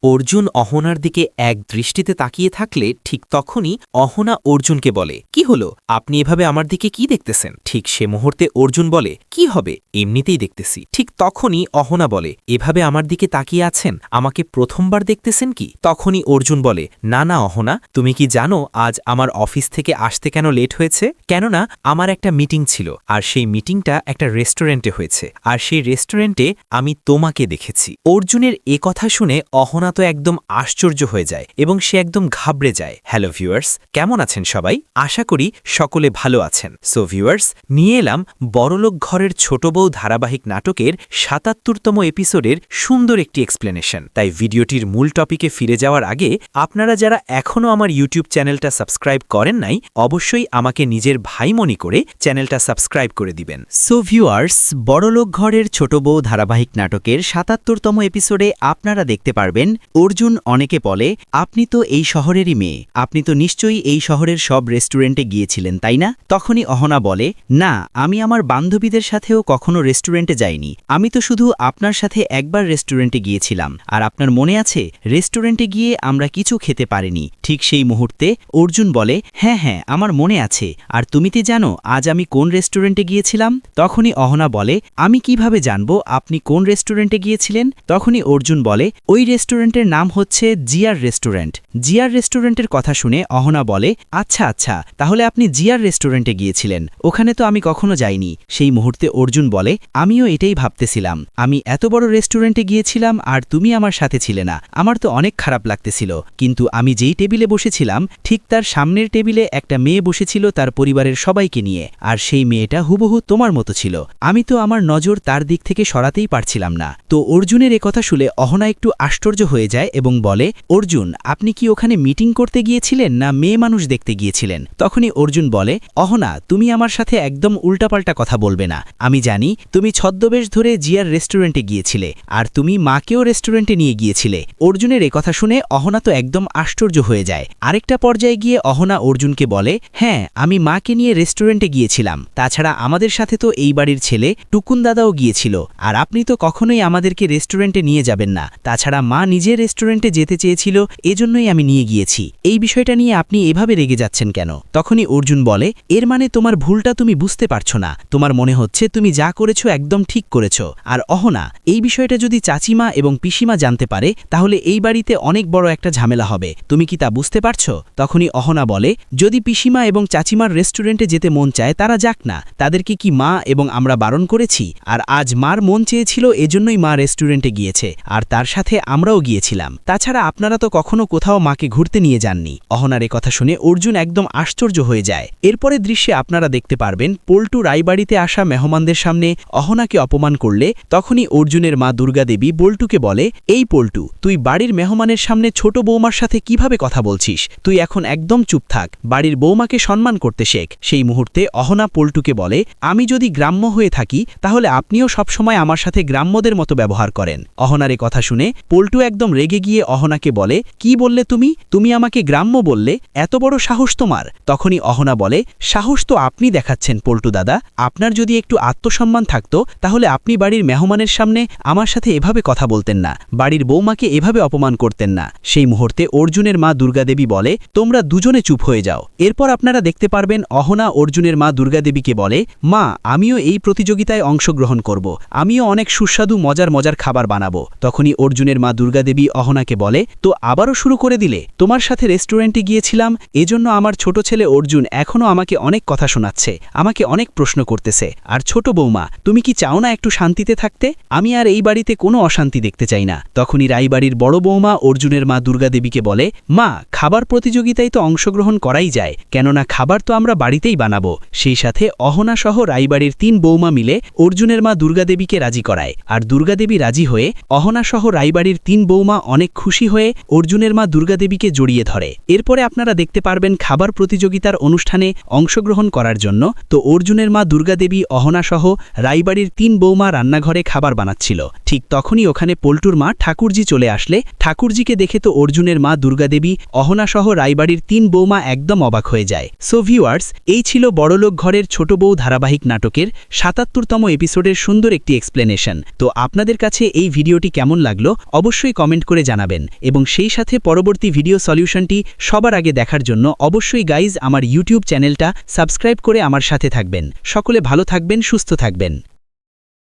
অর্জুন অহনার দিকে এক দৃষ্টিতে তাকিয়ে থাকলে ঠিক তখনই অহনা অর্জুনকে বলে, কি হলো, আপনি এভাবে আমার দিকে কি দেখতেছেন? ঠিক সে মুহূর্তে অর্জুন বলে, কি হবে, এমনিতেই দেখতেছি। ঠিক তখনই অহনা বলে, এভাবে আমার দিকে তাকিয়ে আছেন, আমাকে প্রথমবার দেখতেছেন কি? তখনই অর্জুন বলে, না না অহনা, তুমি কি জানো আজ আমার অফিস থেকে আসতে কেন লেট হয়েছে? কেননা আমার একটা মিটিং ছিল, আর সেই মিটিংটা একটা রেস্টুরেন্টে হয়েছে, আর সেই রেস্টুরেন্টে আমি তোমাকে দেখেছি। অর্জুনের এ কথা শুনে অহনা তো একদম আশ্চর্য হয়ে যায় এবং সে একদম ঘাবড়ে যায়। হ্যালো ভিউয়ার্স, কেমন আছেন সবাই? আশা করি সকলে ভালো আছেন। সো ভিউয়ার্স, নিয়ে এলাম বড়লোক ঘরের ছোট বউ ধারাবাহিক নাটকের ৭৭তম এপিসোডের সুন্দর একটি এক্সপ্লেনেশন। তাই ভিডিওটির মূল টপিকে ফিরে যাওয়ার আগে আপনারা যারা এখনও আমার ইউটিউব চ্যানেলটা সাবস্ক্রাইব করেন নাই, অবশ্যই আমাকে নিজের ভাই মনে করে চ্যানেলটা সাবস্ক্রাইব করে দিবেন। সো ভিউয়ার্স, বড়লোক ঘরের ছোট বউ ধারাবাহিক নাটকের ৭৭তম এপিসোডে আপনারা দেখতে পারবেন অর্জুন অনেকে বলে, আপনি তো এই শহরেরই মেয়ে, আপনি তো নিশ্চয়ই এই শহরের সব রেস্টুরেন্টে গিয়েছিলেন তাই না? তখনই অহনা বলে, না, আমি আমার বান্ধবীদের সাথেও কখনো রেস্টুরেন্টে যাইনি, আমি তো শুধু আপনার সাথে একবার রেস্টুরেন্টে গিয়েছিলাম, আর আপনার মনে আছে রেস্টুরেন্টে গিয়ে আমরা কিছু খেতে পারিনি। ঠিক সেই মুহূর্তে অর্জুন বলে, হ্যাঁ হ্যাঁ, আমার মনে আছে, আর তুমি তো জানো আজ আমি কোন রেস্টুরেন্টে গিয়েছিলাম? তখনই অহনা বলে, আমি কিভাবে জানবো আপনি কোন রেস্টুরেন্টে গিয়েছিলেন? তখনই অর্জুন বলে, ওই রেস্টুরেন্টের নাম হচ্ছে জিয়ার রেস্টুরেন্ট। জিয়ার রেস্টুরেন্টের কথা শুনে অহনা বলে, আচ্ছা আচ্ছা, তাহলে আপনি জিয়ার রেস্টুরেন্টে গিয়েছিলেন, ওখানে তো আমি কখনো যাইনি। সেই মুহূর্তে অর্জুন বলে, আমিও এটাই ভাবতেছিলাম, আমি এত বড় রেস্টুরেন্টে গিয়েছিলাম আর তুমি আমার সাথে ছিলে না, আমার তো অনেক খারাপ লাগতেছিল। কিন্তু আমি যেই টেবিলে বসেছিলাম ঠিক তার সামনের টেবিলে একটা মেয়ে বসেছিল তার পরিবারের সবাইকে নিয়ে, আর সেই মেয়েটা হুবহু তোমার মতো ছিল, আমি তো আমার নজর তার দিক থেকে সরাতেই পারছিলাম না। তো অর্জুনের একথা শুনে অহনা একটু আশ্চর্য হয়ে যায় এবং বলে, অর্জুন, আপনি কি ওখানে মিটিং করতে গিয়েছিলেন না মেয়ে মানুষ দেখতে গিয়েছিলেন? তখনই অর্জুন বলে, অহনা, তুমি আমার সাথে একদম উল্টাপাল্টা কথা বলবে না, আমি জানি তুমি ছদ্মবেশ ধরে জিয়ার রেস্টুরেন্টে গিয়েছিলে, আর তুমি মাকেও রেস্টুরেন্টে নিয়ে গিয়েছিলে। অর্জুনের একথা শুনে অহনা তো একদম আশ্চর্য হয়ে যায়। আরেকটা পর্যায়ে গিয়ে অহনা অর্জুনকে বলে, হ্যাঁ, আমি মাকে নিয়ে রেস্টুরেন্টে গিয়েছিলাম, তাছাড়া আমাদের সাথে তো এই বাড়ির ছেলে টুকুন দাদাও গিয়েছিল, আর আপনি তো কখনোই আমাদেরকে রেস্টুরেন্টে নিয়ে যাবেন না, তাছাড়া মা নিজের রেস্টুরেন্টে যেতে চেয়েছিল, এজন্যই আমি নিয়ে গিয়েছি। এই বিষয়টা নিয়ে আপনি এভাবে রেগে যাচ্ছেন কেন? তখনই অর্জুন বলে, এর মানে তোমার ভুলটা তুমি বুঝতে পারছো না, তোমার মনে হচ্ছে তুমি যা করেছো একদম ঠিক করেছো। আর অহনা, এই বিষয়টা যদি চাচিমা এবং পিসিমা জানতে পারে তাহলে এই বাড়িতে অনেক বড় একটা ঝামেলা হবে, তুমি কি তা বুঝতে পারছো? তখনই অহনা বলে, যদি পিসিমা এবং চাচিমার রেস্টুরেন্টে যেতে মন চায় তারা যাক না, তাদেরকে কি মা এবং আমরা বারণ করেছি? আর আজ মার মন চেয়েছিল এজন্যই মা রেস্টুরেন্টে গিয়েছে, আর তার সাথে আমরাও গিয়েছিলাম, তাছাড়া আপনারা তো কখনো কোথাও মাকে ঘুরতে নিয়ে যাননি। অহনার এ কথা শুনে অর্জুন একদম আশ্চর্য হয়ে যায়। এরপরে দৃশ্যে আপনারা দেখতে পারবেন পল্টু রায়বাড়িতে আসা মেহমানদের সামনে অহনাকে অপমান করলে তখনই অর্জুনের মা দুর্গাদেবী বল্টুকে বলে, এই পল্টু, তুই বাড়ির মেহমানের সামনে ছোট বৌমার সাথে কিভাবে কথা বলছিস? তুই এখন একদম চুপ থাক, বাড়ির বৌমাকে সম্মান করতে শেখ। সেই মুহূর্তে অহনা পল্টুকে বলে, আমি যদি গ্রাম্য হয়ে থাকি তাহলে আপনিও সবসময় আমার সাথে গ্রাম্যদের মতো ব্যবহার করেন। অহনার এ কথা শুনে পল্টু একদম রেগে গিয়ে অহনাকে বলে, কি বললে তুমি? তুমি আমাকে গ্রাম্য বললে? এত বড় সাহস তোমার? তখনই অহনা বলে, সাহস তো আপনি দেখাচ্ছেন পল্টু দাদা, আপনার যদি একটু আত্মসম্মান থাকতো তাহলে আপনি বাড়ির মেহমানের সামনে আমার সাথে এভাবে কথা বলতেন না, বাড়ির বৌমাকে এভাবে অপমান করতেন না। সেই মুহূর্তে অর্জুনের মা দুর্গাদেবী বলে, তোমরা দুজনে চুপ হয়ে যাও। এরপর আপনারা দেখতে পারবেন অহনা অর্জুনের মা দুর্গাদেবীকে বলে, মা, আমিও এই প্রতিযোগিতায় অংশগ্রহণ করব, আমিও অনেক সুস্বাদু মজার মজার খাবার বানাবো। তখনই অর্জুনের মা দুর্গাদেবী অহনাকে বলে, তো আবারও শুরু করে দিলে? তোমার সাথে রেস্টুরেন্টে গিয়েছিলাম, এজন্য আমার ছোট ছেলে অর্জুন এখনও আমাকে অনেক কথা শোনাচ্ছে, আমাকে অনেক প্রশ্ন করতেছে। আর ছোট বৌমা, তুমি কি চাও না একটু শান্তিতে থাকতে? আমি আর এই বাড়িতে কোনো অশান্তি দেখতে চাই না। তখনই রায়বাড়ির বড় বৌমা অর্জুনের মা দুর্গাদেবীকে বলে, মা, খাবার প্রতিযোগিতায় তো অংশগ্রহণ করাই যায়, কেননা খাবার তো আমরা বাড়িতেই বানাবো। সেই সাথে অহনা সহ রায়বাড়ির ৩ বৌমা মিলে অর্জুনের মা দুর্গাদেবীকে রাজি করায়, আর দুর্গাদেবী রাজি হয়ে অহনা সহ রায়বাড়ির ৩ বৌমা অনেক খুশি হয়ে অর্জুনের মা দুর্গাদেবীকে জড়িয়ে ধরে। এরপরে আপনারা দেখতে পারবেন খাবার প্রতিযোগিতার অনুষ্ঠানে অংশগ্রহণ করার জন্য তো অর্জুনের মা দুর্গাদেবী অহনা সহ রায়বাড়ির ৩ বৌমা রান্নাঘরে খাবার বানাচ্ছিল। ঠিক তখনই ওখানে পল্টুর মা ঠাকুরজি চলে আসলে ঠাকুরজিকে দেখে তো অর্জুনের মা দুর্গাদেবী অহনা সহ রায়বাড়ির ৩ বৌমা একদম অবাক হয়ে যায়। সো ভিউয়ার্স, এই ছিল বড়লোক ঘরের ছোট বউ ধারাবাহিক নাটকের ৭৭তম এপিসোডের সুন্দর একটি এক্সপ্লেনেশন। তো আপনাদের কাছে এই ভিডিওটি কেমন লাগলো অবশ্যই কমেন্ট কমেন্ট করে জানাবেন এবং সেই সাথে পরবর্তী ভিডিও সলিউশনটি সবার আগে দেখার জন্য অবশ্যই গাইজ আমার ইউটিউব চ্যানেলটা সাবস্ক্রাইব করে আমার সাথে থাকবেন। সকলে ভালো থাকবেন, সুস্থ থাকবেন।